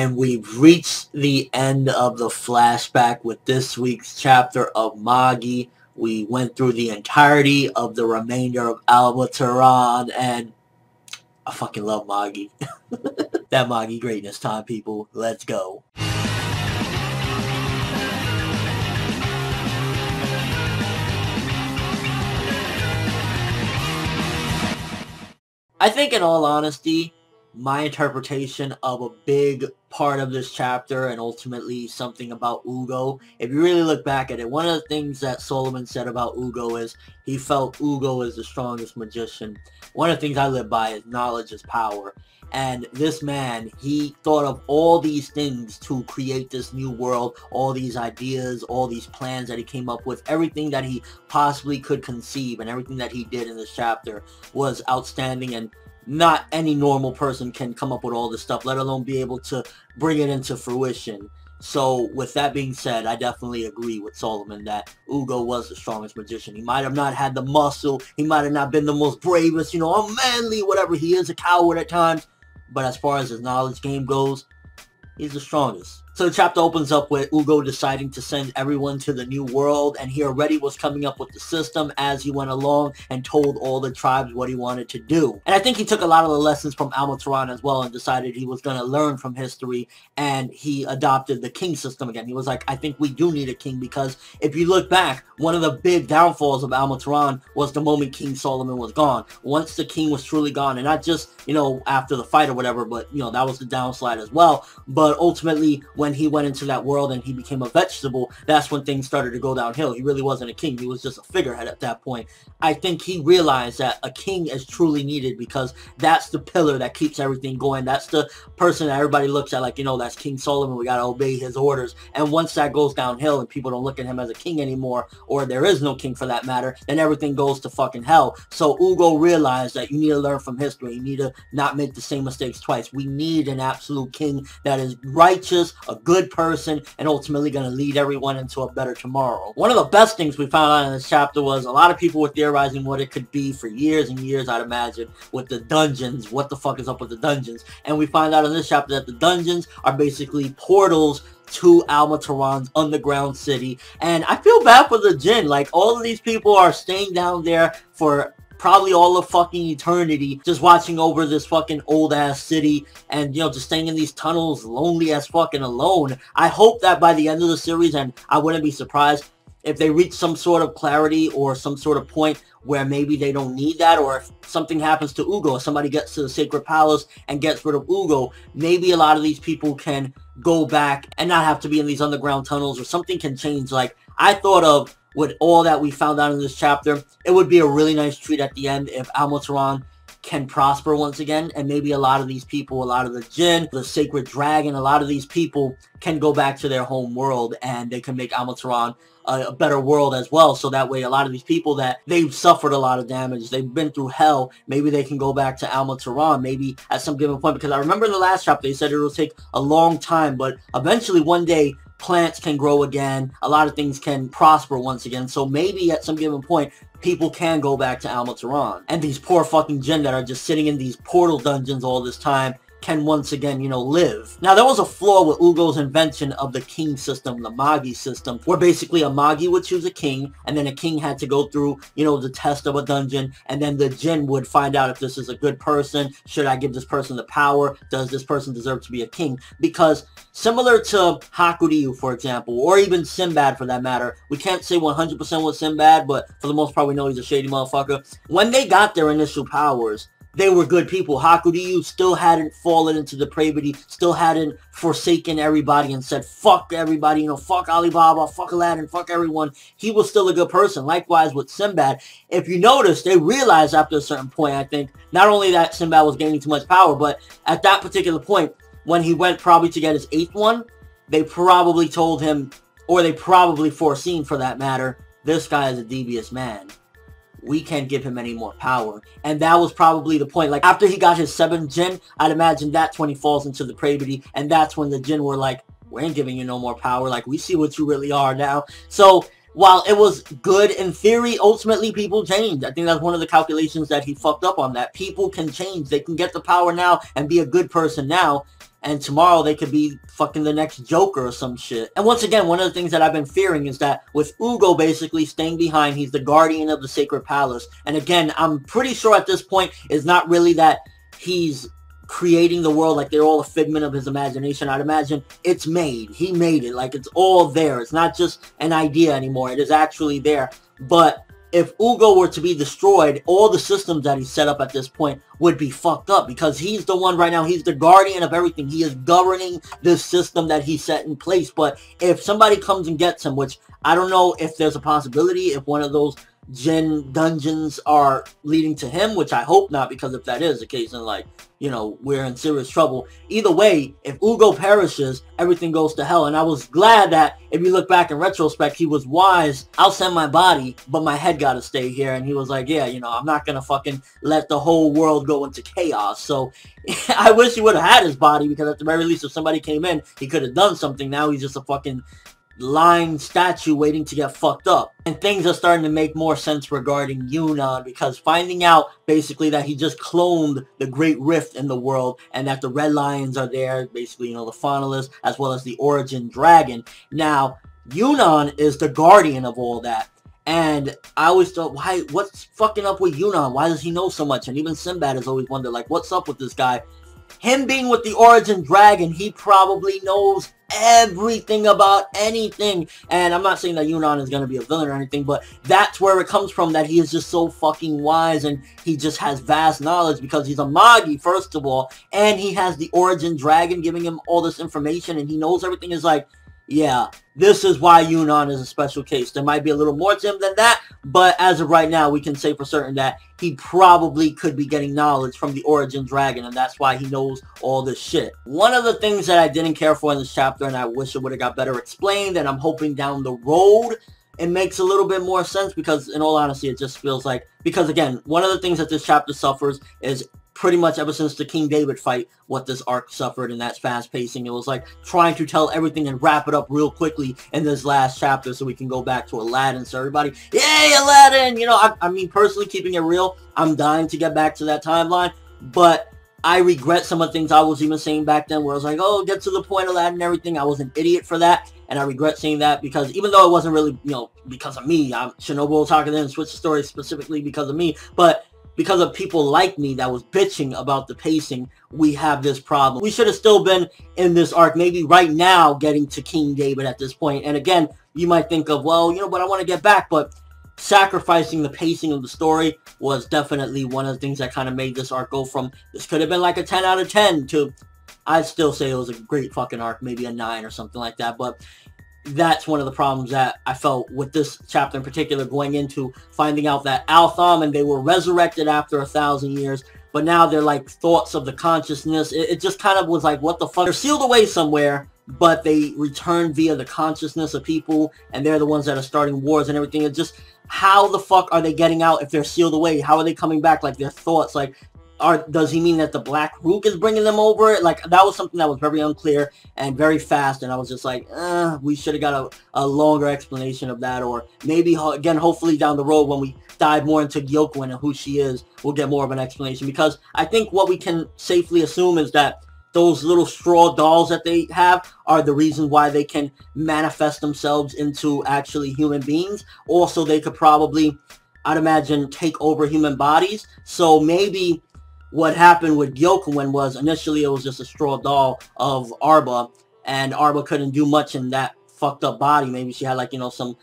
And we've reached the end of the flashback with this week's chapter of Magi. We went through the entirety of the remainder of Almataran, and I fucking love Magi. That Magi greatness time, people. Let's go. I think, in all honesty, my interpretation of a big part of this chapter, and ultimately something about Ugo, if you really look back at it, one of the things that Solomon said about Ugo is he felt Ugo is the strongest magician. One of the things I live by is knowledge is power. And this man, he thought of all these things to create this new world, all these ideas, all these plans that he came up with, everything that he possibly could conceive, and everything that he did in this chapter was outstanding, and not any normal person can come up with all this stuff, let alone be able to bring it into fruition. So with that being said, I definitely agree with Solomon that Ugo was the strongest magician. He might have not had the muscle, he might have not been the most bravest, I'm manly, whatever, he is a coward at times, but as far as his knowledge game goes, he's the strongest. So the chapter opens up with Ugo deciding to send everyone to the new world, and he already was coming up with the system as he went along and told all the tribes what he wanted to do. And I think he took a lot of the lessons from Almataran as well and decided he was going to learn from history, and he adopted the king system again. He was like, I think we do need a king, because if you look back, one of the big downfalls of Almataran was the moment King Solomon was gone. Once the king was truly gone, and not just, after the fight or whatever, but, that was the downslide as well. But ultimately, when he went into that world and he became a vegetable, that's when things started to go downhill. He really wasn't a king. He was just a figurehead at that point. I think he realized that a king is truly needed, because that's the pillar that keeps everything going. That's the person that everybody looks at like, that's King Solomon. We got to obey his orders. And once that goes downhill and people don't look at him as a king anymore, or there is no king for that matter, then everything goes to fucking hell. So Ugo realized that you need to learn from history. You need to not make the same mistakes twice. We need an absolute king that is righteous, a good person, and ultimately going to lead everyone into a better tomorrow. One of the best things we found out in this chapter was a lot of people were theorizing what it could be for years and years, I'd imagine, with the dungeons. What the fuck is up with the dungeons? And we find out in this chapter that the dungeons are basically portals to Almataran's underground city. And I feel bad for the Jinn. Like, all of these people are staying down there for probably all of fucking eternity, just watching over this fucking old ass city, and just staying in these tunnels, lonely as fucking alone. I hope that by the end of the series, and I wouldn't be surprised if they reach some sort of clarity or some sort of point where maybe they don't need that, or if something happens to Ugo, if somebody gets to the Sacred Palace and gets rid of Ugo, maybe a lot of these people can go back and not have to be in these underground tunnels, or something can change. Like, I thought of, with all that we found out in this chapter, it would be a really nice treat at the end if Almataran can prosper once again, and maybe a lot of these people, a lot of the Jinn, the Sacred Dragon, a lot of these people can go back to their home world, and they can make Almataran a better world as well. So that way, a lot of these people that they've suffered a lot of damage, they've been through hell, maybe they can go back to Almataran, maybe at some given point. Because I remember in the last chapter, they said it will take a long time, but eventually one day, plants can grow again, a lot of things can prosper once again. So maybe at some given point, people can go back to Almataran. And these poor fucking Jinn that are just sitting in these portal dungeons all this time can once again, live. Now, there was a flaw with Ugo's invention of the king system, the Magi system, where basically a Magi would choose a king, and then a king had to go through, the test of a dungeon, and then the Jinn would find out if this is a good person, should I give this person the power, does this person deserve to be a king? Because similar to Hakuryu, for example, or even Sinbad for that matter, we can't say 100% with Sinbad, but for the most part we know he's a shady motherfucker. When they got their initial powers, they were good people. Hakuryu still hadn't fallen into depravity, still hadn't forsaken everybody and said, fuck everybody, fuck Alibaba, fuck Aladdin, fuck everyone. He was still a good person. Likewise with Sinbad. If you notice, they realized after a certain point, I think, not only that Sinbad was gaining too much power, but at that particular point, when he went probably to get his 8th one, they probably told him, or they probably foreseen for that matter, this guy is a devious man. We can't give him any more power. And that was probably the point. Like, after he got his 7th Jinn, I'd imagine that's when he falls into depravity, and that's when the Jinn were like, we ain't giving you no more power. Like, we see what you really are now. So while it was good in theory, ultimately people changed. I think that's one of the calculations that he fucked up on, that people can change. They can get the power now and be a good person now. and tomorrow they could be fucking the next Joker or some shit. And once again, one of the things that I've been fearing is that with Ugo basically staying behind, he's the guardian of the Sacred Palace. And again, I'm pretty sure at this point it's not really that he's creating the world, like they're all a figment of his imagination. I'd imagine it's made. He made it. Like it's all there. It's not just an idea anymore. It is actually there. But if Ugo were to be destroyed, all the systems that he set up at this point would be fucked up, because he's the one right now, he's the guardian of everything. He is governing this system that he set in place. But if somebody comes and gets him, which I don't know if there's a possibility, if one of those Jinn dungeons are leading to him, which I hope not, because if that is the case, then like, you know, we're in serious trouble. Either way, if Ugo perishes, everything goes to hell. And I was glad that, if you look back in retrospect, he was wise. I'll send my body, but my head gotta stay here. And he was like, yeah, you know, I'm not gonna fucking let the whole world go into chaos. So I wish he would have had his body, because at the very least, if somebody came in, he could have done something. Now he's just a fucking lying statue waiting to get fucked up. And things are starting to make more sense regarding Yunnan, because finding out basically that he just cloned the Great Rift in the world, and that the Red Lions are there, basically, you know, the Faunalist, as well as the Origin Dragon. Now, Yunnan is the guardian of all that. And I always thought, what's fucking up with Yunnan? Why does he know so much? And even Sinbad has always wondered, like, what's up with this guy? Him being with the Origin Dragon, he probably knows everything about anything. And I'm not saying that Yunnan is going to be a villain or anything, but that's where it comes from, that he is just so fucking wise, and he just has vast knowledge because he's a Magi, first of all, and he has the Origin Dragon giving him all this information, and he knows everything. Is like, yeah, this is why Yunnan is a special case. There might be a little more to him than that, but as of right now, we can say for certain that he probably could be getting knowledge from the Origin Dragon, and that's why he knows all this shit. One of the things that I didn't care for in this chapter, and I wish it would have got better explained, and I'm hoping down the road it makes a little bit more sense, because in all honesty, it just feels like, because again, one of the things that this chapter suffers is pretty much ever since the King David fight, what this arc suffered, and that's fast pacing. It was like trying to tell everything and wrap it up real quickly in this last chapter so we can go back to Aladdin. So everybody, yay, Aladdin! You know, I mean, personally, keeping it real, I'm dying to get back to that timeline, but I regret some of the things I was even saying back then, where I was like, oh, get to the point, Aladdin, and everything. I was an idiot for that, and I regret saying that, because even though it wasn't really, you know, because of me, Shinobu Otaka didn't switch the story specifically because of me, but because of people like me that was bitching about the pacing, we have this problem. We should have still been in this arc, maybe right now, getting to King David at this point. And again, you might think of, well, you know, but I want to get back. But sacrificing the pacing of the story was definitely one of the things that kind of made this arc go from, this could have been like a 10 out of 10 to, I'd still say it was a great fucking arc, maybe a 9 or something like that. But that's one of the problems that I felt with this chapter in particular, going into finding out that Altham and they were resurrected after 1,000 years, but now they're like thoughts of the consciousness. It just kind of was like, what the fuck? They're sealed away somewhere, but they return via the consciousness of people, and they're the ones that are starting wars and everything. It's just, how the fuck are they getting out if they're sealed away? How are they coming back? Like, their thoughts, like, does he mean that the Black Rook is bringing them over? Like, that was something that was very unclear and very fast, and I was just like, we should have got a longer explanation of that, or maybe, again, hopefully down the road when we dive more into Gyokuen and who she is, we'll get more of an explanation, because I think what we can safely assume is that those little straw dolls that they have are the reason why they can manifest themselves into actually human beings. Also, they could probably, I'd imagine, take over human bodies, so maybe what happened with Gyokuen was, initially it was just a straw doll of Arba, and Arba couldn't do much in that fucked up body. Maybe she had, like, you know, some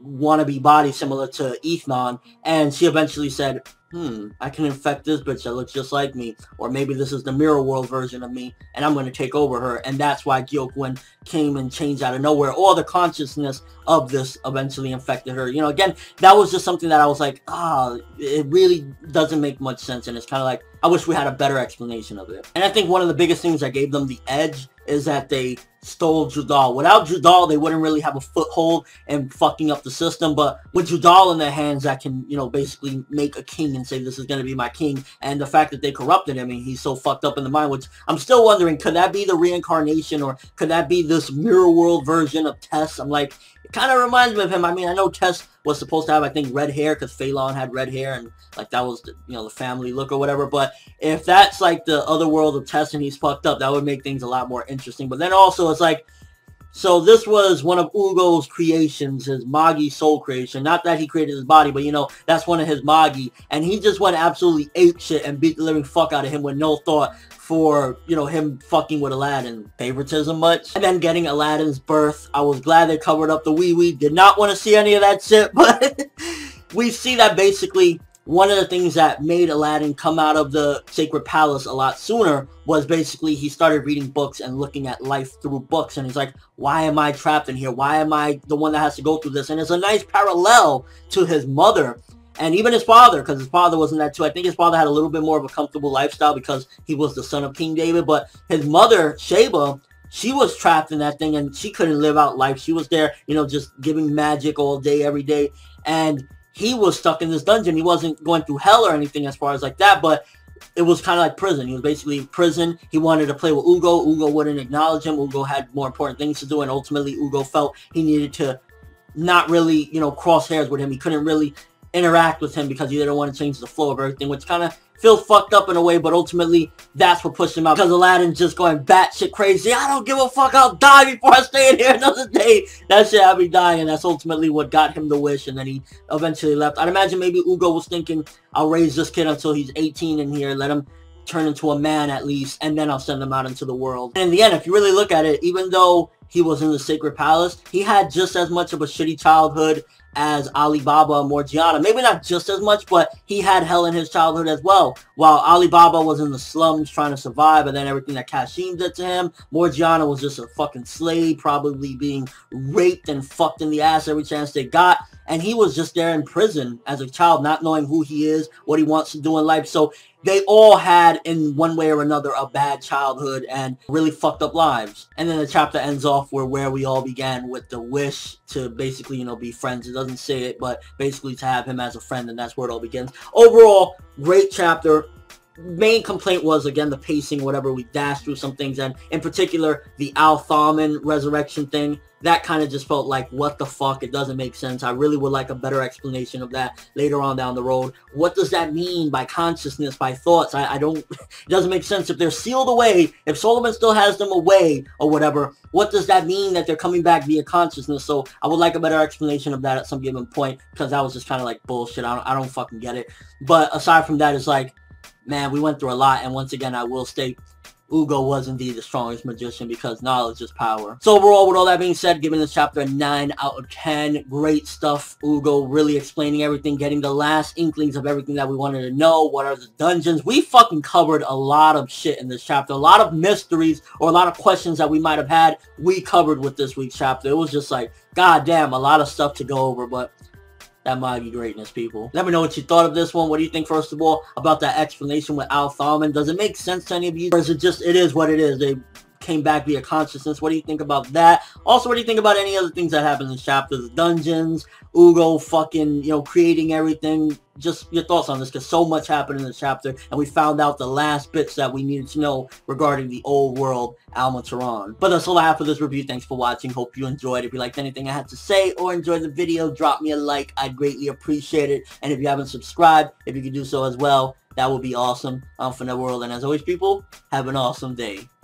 wannabe body similar to Ethnon, and she eventually said, I can infect this bitch that looks just like me, or maybe this is the mirror world version of me, and I'm going to take over her. And that's why Gyokuen came and changed out of nowhere. All the consciousness of this eventually infected her. You know, again, that was just something that I was like, it really doesn't make much sense, and it's kind of like, I wish we had a better explanation of it. And I think one of the biggest things that gave them the edge is that they stole Judal. Without Judal, they wouldn't really have a foothold in fucking up the system, but with Judal in their hands, that can, you know, basically make a king and say, this is going to be my king, and the fact that they corrupted him, and he's so fucked up in the mind, which I'm still wondering, could that be the reincarnation, or could that be this mirror world version of Tess? I'm like, it kind of reminds me of him. I mean, I know Tess was supposed to have, I think, red hair, because Phelan had red hair, and like that was the, you know, the family look or whatever, but if that's like the other world of Tess and he's fucked up, that would make things a lot more interesting. But then also it's like, so this was one of Ugo's creations, his Magi soul creation. Not that he created his body, but you know, that's one of his Magi. And he just went absolutely apeshit and beat the living fuck out of him with no thought for, you know, him fucking with Aladdin. Favoritism much? And then getting Aladdin's birth. I was glad they covered up the wee-wee. Did not want to see any of that shit, but we see that basically one of the things that made Aladdin come out of the Sacred Palace a lot sooner was basically he started reading books and looking at life through books. And he's like, why am I trapped in here? Why am I the one that has to go through this? And it's a nice parallel to his mother and even his father, because his father wasn't that too. I think his father had a little bit more of a comfortable lifestyle because he was the son of King David. But his mother, Sheba, she was trapped in that thing and she couldn't live out life. She was there, you know, just giving magic all day, every day. And he was stuck in this dungeon. He wasn't going through hell or anything as far as like that, but it was kind of like prison. He was basically in prison. He wanted to play with Ugo. Ugo wouldn't acknowledge him. Ugo had more important things to do, and ultimately Ugo felt he needed to not really, you know, cross hairs with him. He couldn't really interact with him because he didn't want to change the flow of everything, which kind of feels fucked up in a way, but ultimately that's what pushed him out, because Aladdin's just going batshit crazy. I don't give a fuck, I'll die before I stay in here another day. That shit had me dying, and that's ultimately what got him the wish, and then he eventually left. I'd imagine maybe Ugo was thinking, I'll raise this kid until he's 18 in here, let him turn into a man at least, and then I'll send him out into the world. And in the end, if you really look at it, even though he was in the Sacred Palace, he had just as much of a shitty childhood as Ali Baba and Morgiana. Maybe not just as much, but he had hell in his childhood as well. While Ali Baba was in the slums trying to survive, and then everything that Kashim did to him, Morgiana was just a fucking slave, probably being raped and fucked in the ass every chance they got. And he was just there in prison as a child, not knowing who he is, what he wants to do in life. So they all had, in one way or another, a bad childhood and really fucked up lives. And then the chapter ends off where we all began, with the wish to basically, you know, be friends. It doesn't say it, but basically to have him as a friend, and that's where it all begins. Overall, great chapter. Main complaint was, again, the pacing, whatever. We dashed through some things, and in particular, the Al-Thaman resurrection thing. That kind of just felt like, what the fuck? It doesn't make sense. I really would like a better explanation of that later on down the road. What does that mean by consciousness, by thoughts? I don't, it doesn't make sense. If they're sealed away, if Solomon still has them away or whatever, what does that mean that they're coming back via consciousness? So I would like a better explanation of that at some given point, because that was just kind of like bullshit. I don't fucking get it. But aside from that, it's like, man, we went through a lot, and once again, I will state, Ugo was indeed the strongest magician, because knowledge is power. So overall, with all that being said, giving this chapter a 9 out of 10. Great stuff. Ugo really explaining everything, getting the last inklings of everything that we wanted to know. What are the dungeons? We fucking covered a lot of shit in this chapter. A lot of mysteries, or a lot of questions that we might have had, we covered with this week's chapter. It was just like, goddamn, a lot of stuff to go over, but that Magi greatness, people. Let me know what you thought of this one. What do you think, first of all, about that explanation with Al-Thaman? Does it make sense to any of you? Or is it just, it is what it is? They came back via consciousness. What do you think about that? Also, what do you think about any other things that happen in the chapter? The dungeons, Ugo fucking, you know, creating everything. Just your thoughts on this, because so much happened in the chapter, and we found out the last bits that we needed to know regarding the old world Al-Mataran. But that's all I have for this review. Thanks for watching. Hope you enjoyed. If you liked anything I had to say or enjoyed the video, drop me a like. I'd greatly appreciate it. And if you haven't subscribed, if you could do so as well, that would be awesome. I'm Finette World, and as always, people, have an awesome day.